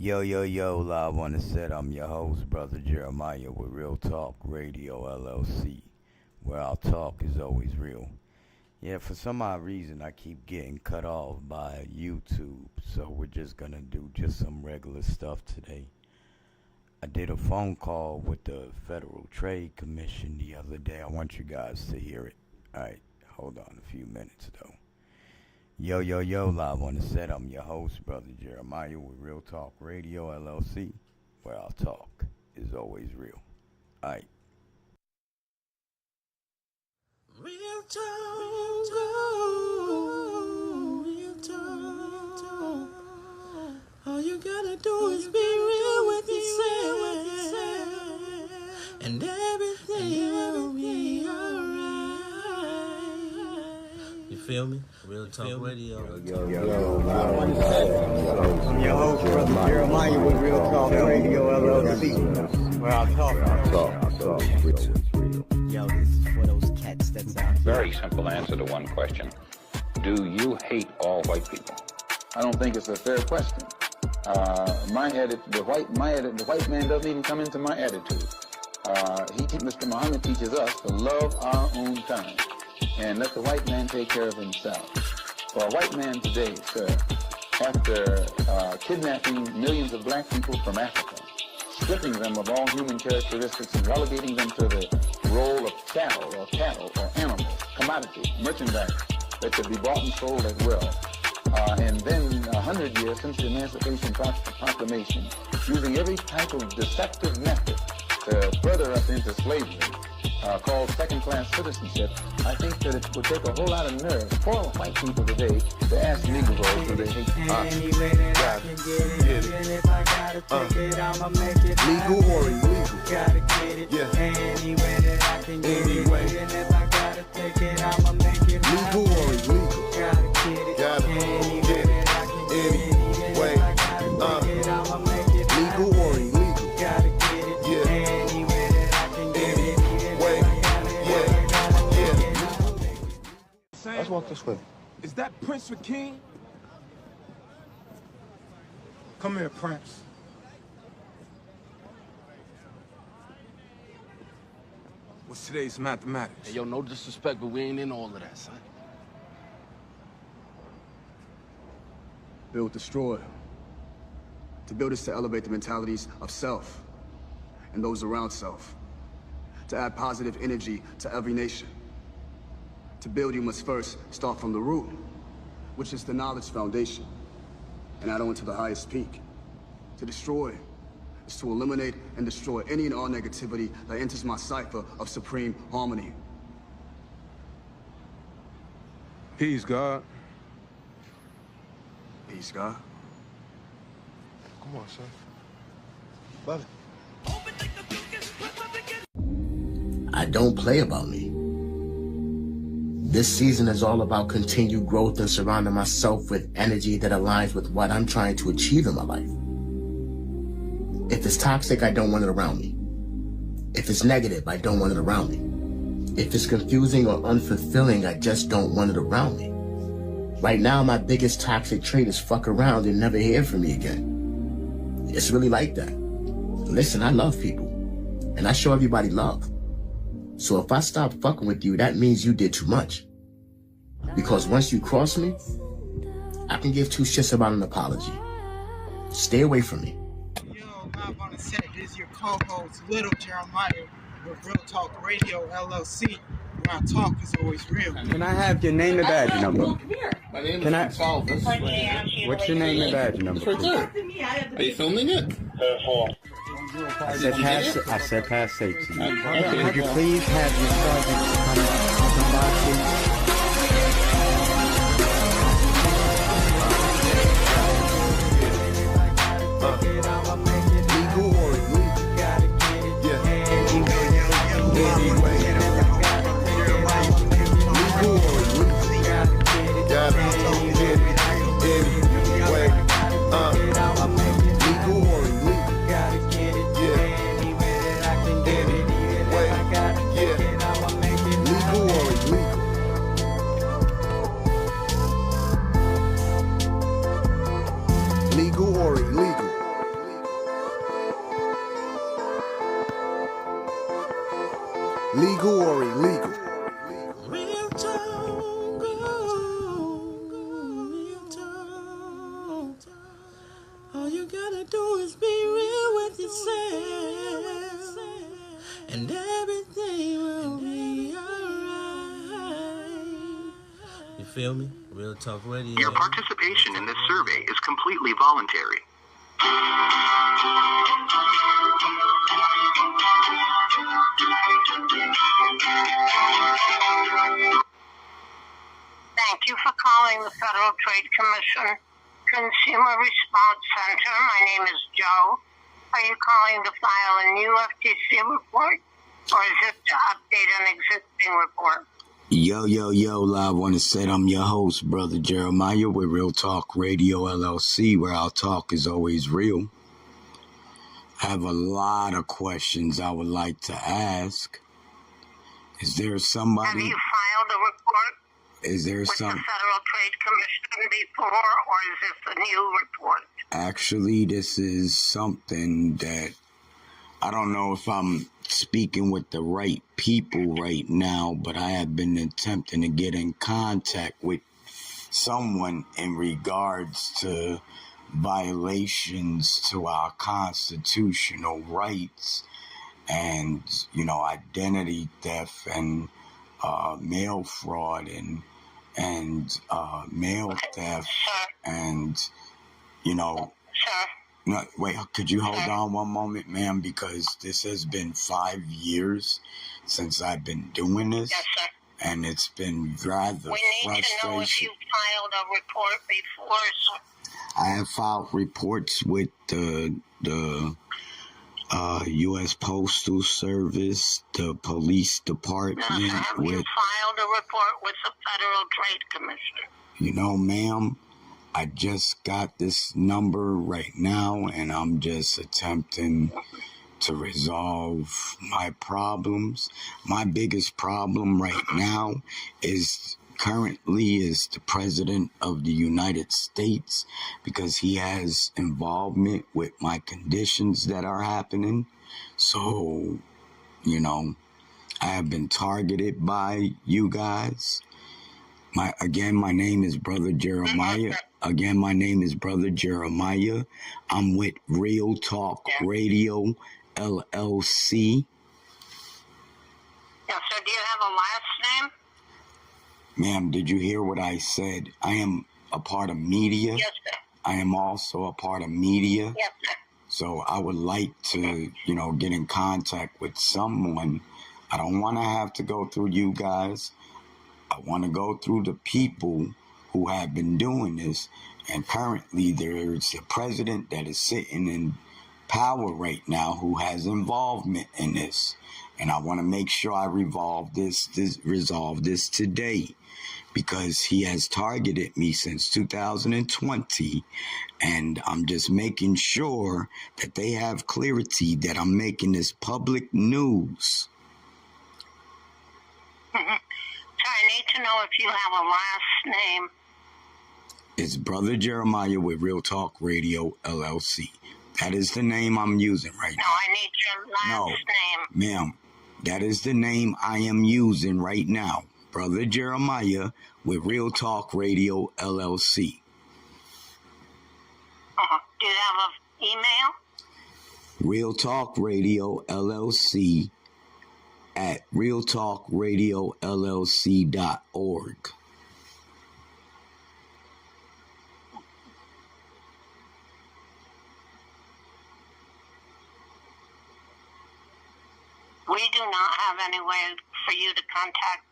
Yo, live on the set. I'm your host, Brother Jeremiah, with Real Talk Radio LLC, where our talk is always real. Yeah, for some odd reason, I keep getting cut off by YouTube, so we're just gonna do just some regular stuff today. I did a phone call with the Federal Trade Commission the other day. I want you guys to hear it. Alright, hold on a few minutes though. Yo, live on the set. I'm your host, Brother Jeremiah, with Real Talk Radio LLC, where our talk is always real. Alright. Real talk, real talk. All you gotta do is be real with yourself, and everything will be alright. You feel me? Real Talk Radio. Yo, live on the set. I'm your host, Brother Jeremiah, with Real Talk Radio LLC, where our talk is real. Yo, this is for those cats that's out there. Very simple answer to one question. Do you hate all white people? I don't think it's a fair question. The white man doesn't even come into my attitude. Mr. Muhammad teaches us to love our own kind and let the white man take care of himself. For a white man today, sir, after kidnapping millions of black people from Africa, stripping them of all human characteristics and relegating them to the role of cattle or animals, commodity, merchandise that could be bought and sold at will. And then 100 years since the Emancipation Proclamation, using every type of deceptive method to further us into slavery, called second-class citizenship, I think that it would take a whole lot of nerve for white people today to ask Negroes who they hate. Legal or illegal? Gotta get it. Yeah. Any way that I can get Anyway. it. And if I gotta take it, I'ma make it right. Legal or illegal? Gotta get it. Gotta Any way get it. that I can get it. Anyway. If I gotta take it, I'ma make it right. Legal or illegal? Gotta get it. Yeah. Any way that I can get it. Anyway. Yeah. Let's walk this way. Is that Prince King? Come here, Prince. What's today's mathematics? Hey, yo, no disrespect, but we ain't in all of that, son. Build, destroy. To build is to elevate the mentalities of self and those around self. To add positive energy to every nation. To build, you must first start from the root, which is the knowledge foundation, and add on to the highest peak. To destroy is to eliminate and destroy any and all negativity that enters my cipher of supreme harmony. Peace, God. Peace, God. Come on, son. Love it. I don't play about me. This season is all about continued growth and surrounding myself with energy that aligns with what I'm trying to achieve in my life. If it's toxic, I don't want it around me. If it's negative, I don't want it around me. If it's confusing or unfulfilling, I just don't want it around me. Right now, my biggest toxic trait is fuck around and never hear from me again. It's really like that. Listen, I love people, and I show everybody love. So if I stop fucking with you, that means you did too much. Because once you cross me, I can give two shits about an apology. Stay away from me. Yo, live on the set, this is your co-host, Little Jeremiah, with Real Talk Radio LLC, where our talk is always real. Can I have your name and badge number? My name Can I- is Salvis. What's your name and badge number? It's right there. Are you filming it? I said pass safety. Okay. Would you please have your sergeant come by, please? Legal or illegal? Yeah. Anyway. Legal or illegal? Gotta get it. Anyway. Legal or illegal? Yeah. Anyway. Yeah. Legal or illegal? Legal or illegal? legal or illegal. Real talk, real talk. All you gotta do is be real with yourself, and everything will be alright. You feel me? Real Talk Radio. Your participation in this survey is completely voluntary. Thank you for calling the Federal Trade Commission Consumer Response Center. My name is Joe. Are you calling to file a new FTC report, or is it to update an existing report? Yo, live on the set. I'm your host, Brother Jeremiah, with Real Talk Radio LLC, where our talk is always real. I have a lot of questions I would like to ask. Is there somebody... Have you filed a report with the Federal Trade Commission before, or is this a new report? Actually, this is something that I don't know if I'm speaking with the right people right now, but I have been attempting to get in contact with someone in regards to violations to our constitutional rights and, identity theft and mail fraud and mail theft and, No, wait, could you hold on one moment, ma'am? Because this has been 5 years since I've been doing this. Yes, sir. And it's been rather We need to know if you filed a report before, sir. I have filed reports with the U.S. Postal Service, the police department. No, sir. Have you filed a report with the Federal Trade Commission? Ma'am, I just got this number right now, and I'm just attempting to resolve my problems. My biggest problem right now is the President of the United States, because he has involvement with my conditions that are happening. So, I have been targeted by you guys. My name is Brother Jeremiah. Again, my name is Brother Jeremiah. I'm with Real Talk Radio LLC. Yes, sir. Do you have a last name? Ma'am, did you hear what I said? I am a part of media. Yes, sir. I am also a part of media. Yes, sir. So I would like to, get in contact with someone. I don't want to have to go through you guys. I want to go through the people who have been doing this. And currently there's a president that is sitting in power right now who has involvement in this. And I want to make sure I resolve this today, because he has targeted me since 2020. And I'm just making sure that they have clarity that I'm making this public news. So I need to know if you have a last name. It's Brother Jeremiah with Real Talk Radio LLC. That is the name I'm using right now. No, I need your last name. Ma'am, that is the name I am using right now. Brother Jeremiah with Real Talk Radio LLC. Do you have an email? Real Talk Radio LLC at realtalkradiolllc.org. We do not have any way for you to contact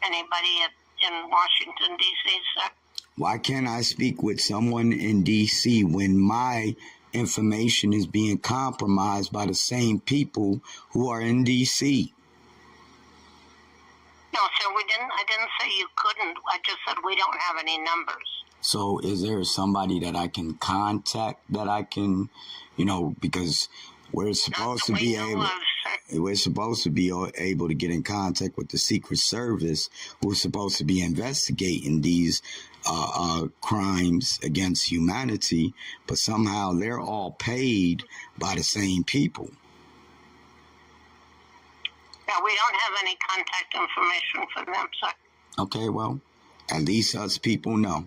anybody in Washington, D.C., sir. Why can't I speak with someone in D.C. when my information is being compromised by the same people who are in D.C.? No, sir, I didn't say you couldn't. I just said we don't have any numbers. So is there somebody that I can contact that I can, because we're supposed to be able... We're supposed to be able to get in contact with the Secret Service, who's supposed to be investigating these crimes against humanity, but somehow they're all paid by the same people. No, Yeah, we don't have any contact information for them, sir. Okay, well, at least us people know.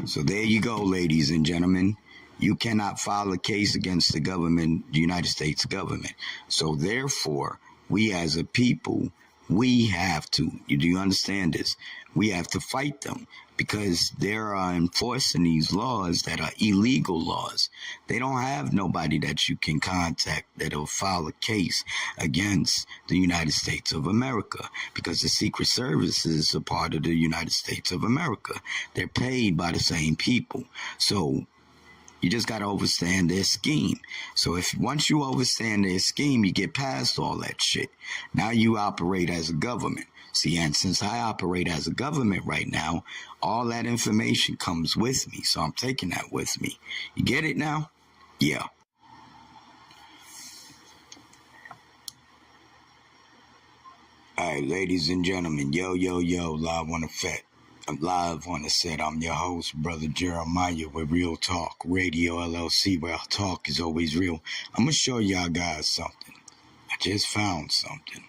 So there you go, ladies and gentlemen. You cannot file a case against the government, the United States government. So therefore, we as a people, we have to, do you understand this? We have to fight them because they are enforcing these laws that are illegal laws. They don't have nobody that you can contact that'll file a case against the United States of America because the Secret Service is a part of the United States of America. They're paid by the same people. So you just got to understand their scheme. So if once you understand their scheme, you get past all that shit. Now you operate as a government. See, and since I operate as a government right now, all that information comes with me. So I'm taking that with me. You get it now? Yeah. All right, ladies and gentlemen, yo, live on the FET. I'm live on the set. I'm your host, Brother Jeremiah with Real Talk Radio LLC, where our talk is always real. I'm going to show y'all guys something. I just found something.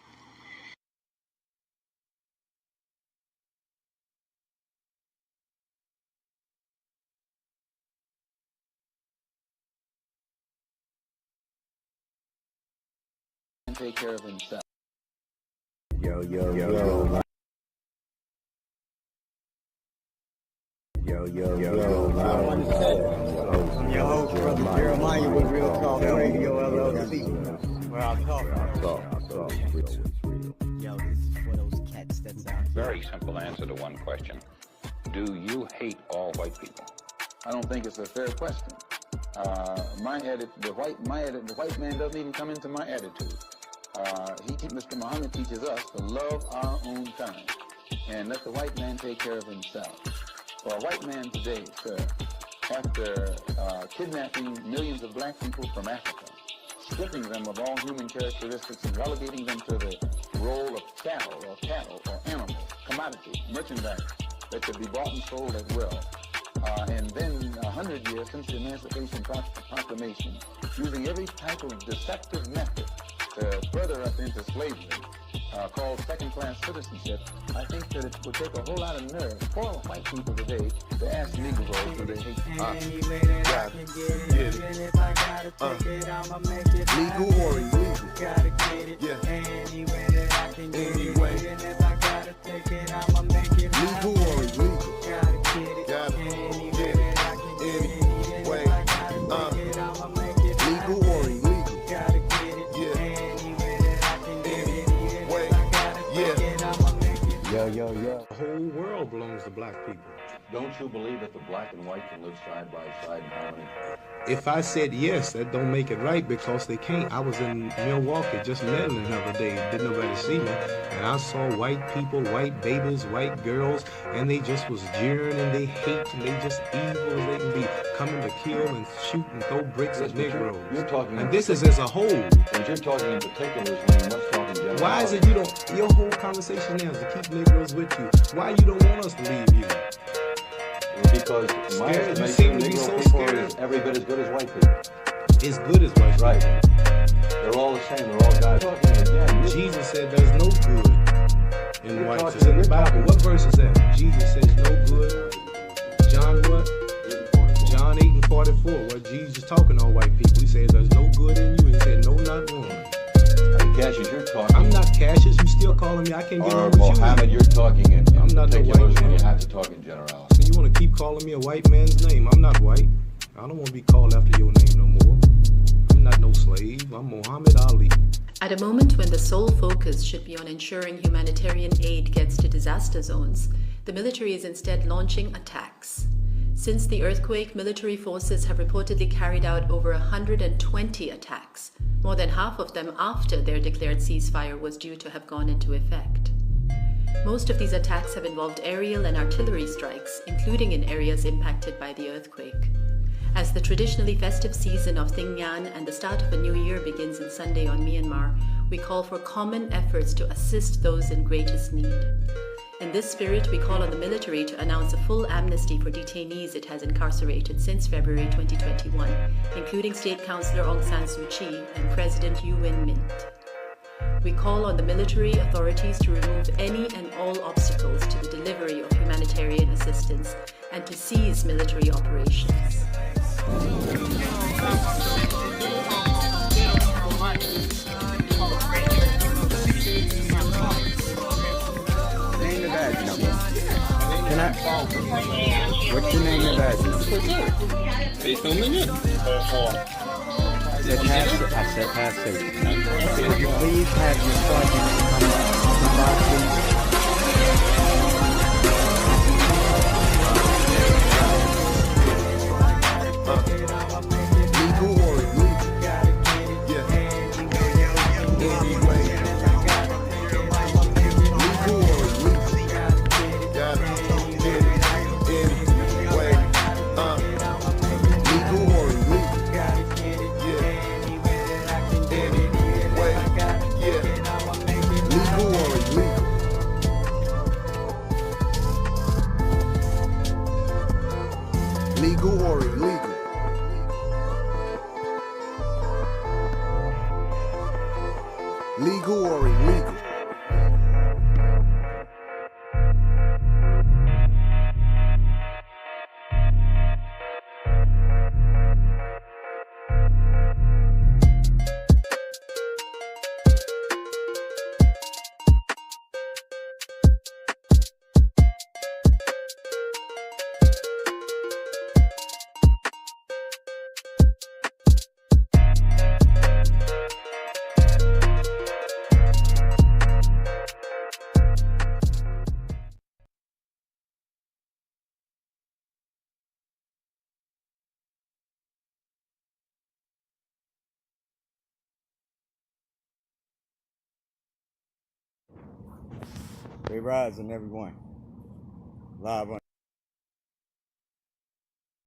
Take care of himself. Yo. Yo, live on the set. I'm your host, Brother Jeremiah with Real Talk Radio LLC. Where I talk. Yo, this is for those cats that's out here. Very simple answer to one question. Do you hate all white people? I don't think it's a fair question. The white man doesn't even come into my attitude. Mr. Muhammad teaches us to love our own kind and let the white man take care of himself. For a white man today, sir, after kidnapping millions of black people from Africa, stripping them of all human characteristics and relegating them to the role of cattle or animals, commodity, merchandise that could be bought and sold at will. And then 100 years since the Emancipation Proclamation, using every type of deceptive method to further us into slavery, called second-class citizenship, I think that it would take a whole lot of nerve for white people today to ask Negroes who they hate. Legal or illegal? Gotta get it. Yeah. Any way that I can get Anyway. it. And if I gotta take it, I'ma make it right. Legal or illegal? Gotta get it. Got it. Any way Get it. that I can get it. And Anyway. if I gotta take it, I'ma make it right. Legal or illegal? Gotta get it. Yeah. Any way that I can get it. And Anyway. if I gotta take it, I'ma make it right. Yo. The whole world belongs to black people. Don't you believe that the black and white can live side by side in harmony? If I said yes, that don't make it right because they can't. I was in Milwaukee just meddling the other day. Didn't nobody see me. And I saw white people, white babies, white girls, and they just was jeering and they hate and they just evil as they can be, coming to kill and shoot and throw bricks at Negroes. You're talking and this is as a whole. And you're talking in particulars when you must talk in general. Why is it you don't, your whole conversation now is to keep Negroes with you. Why you don't want us to leave you? Because my Scared? You estimation, seem to be Negro so people scared. is every bit as good as white people. As good as white people. Right. They're all the same. They're all guys. Talking again. Jesus said there's no good in You're whites. talking- It's in the you're Bible. talking- What verse is that? Jesus says no good. John what? John 8:44. Where Jesus talking on white people. He said there's no good in you. He said no, not one. And Cassius, you're talking. I'm not Cassius. You still calling me. I can't get Or on with Mohammed, you. you're talking in I'm not no particulars white when you man. have to talk in generality. So you want to keep calling me a white man's name. I'm not white. I don't want to be called after your name no more. I'm not no slave. I'm Muhammad Ali. At a moment when the sole focus should be on ensuring humanitarian aid gets to disaster zones, the military is instead launching attacks. Since the earthquake, military forces have reportedly carried out over 120 attacks, more than half of them after their declared ceasefire was due to have gone into effect. Most of these attacks have involved aerial and artillery strikes, including in areas impacted by the earthquake. As the traditionally festive season of Thing Nhan and the start of a new year begins on Sunday on Myanmar, we call for common efforts to assist those in greatest need. In this spirit, we call on the military to announce a full amnesty for detainees it has incarcerated since February 2021, including State Councillor Aung San Suu Kyi and President U Win Mint. We call on the military authorities to remove any and all obstacles to the delivery of humanitarian assistance and to cease military operations. Name the badge number. Can I? What's your name and badge number? Are you filming it? I said pass safety. Could you please have your sergeant come by, please? Legal or illegal? Yeah. Anyway. Legal or illegal? Got it. Anyway. Legal or illegal? Yeah. Anyway. Yeah. Legal or illegal? Legal or illegal? Legal or illegal? They rising, everyone. Live on